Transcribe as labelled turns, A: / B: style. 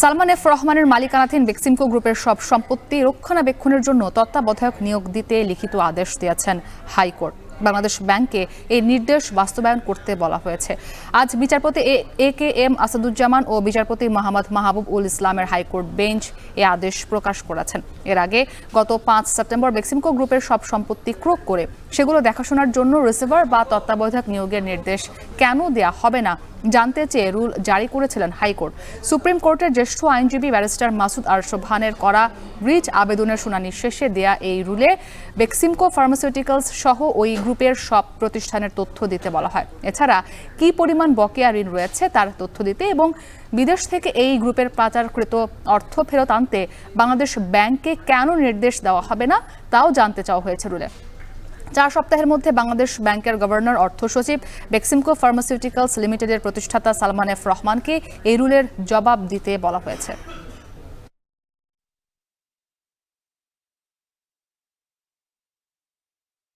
A: Salman F রহমানের মালিকানাধীন বেক্সিমকো গ্রুপের সব সম্পত্তি রক্ষণাবেক্ষণের জন্য তত্ত্বাবধায়ক নিয়োগ দিতে লিখিত আদেশ দিয়েছেন হাইকোর্ট। বাংলাদেশ ব্যাংককে এই নির্দেশ বাস্তবায়ন করতে বলা হয়েছে। আজ বিচারপতি এ কে এম আসাদুজ্জামান ও বিচারপতি মোহাম্মদ মাহবুব উল ইসলামের হাইকোর্ট বেঞ্চ এ আদেশ প্রকাশ করেছেন। এর আগে গত 5 সেপ্টেম্বর বেক্সিমকো গ্রুপের সব সম্পত্তি ক্রোক করে সেগুলো দেখাশোনার জন্য রিসিভার বা তত্ত্বাবধায়ক নিয়োগের নির্দেশ কেন দেয়া হবে না জানতে চেয়ে রুল জারি করেছিলেন হাইকোর্ট। সুপ্রিম কোর্টের জ্যেষ্ঠ আইনজীবী ব্যারিস্টার মাসুদ আরশো খানের করা রিট আবেদনের শুনানি শেষে দেয়া এই রুলে বেক্সিমকো ফার্মাসিউটিক্যালস সহ ওই গ্রুপের সব প্রতিষ্ঠানের তথ্য দিতে বলা হয়। এছাড়া কি পরিমাণ বকেয়া ঋণ রয়েছে তার তথ্য দিতে এবং বিদেশ থেকে এই গ্রুপের পাচারকৃত অর্থ ফেরত আনতে বাংলাদেশ ব্যাংককে কেন নির্দেশ দেওয়া হবে না তাও জানতে চাওয়া হয়েছে রুলে। 4 সপ্তাহের মধ্যে বাংলাদেশ ব্যাংকের গভর্নর, অর্থ সচিব, বেক্সিমকো ফার্মাসিউটিক্যালস লিমিটেডের প্রতিষ্ঠাতা সালমান এফ রহমানকে এই রুলের জবাব দিতে বলা হয়েছে।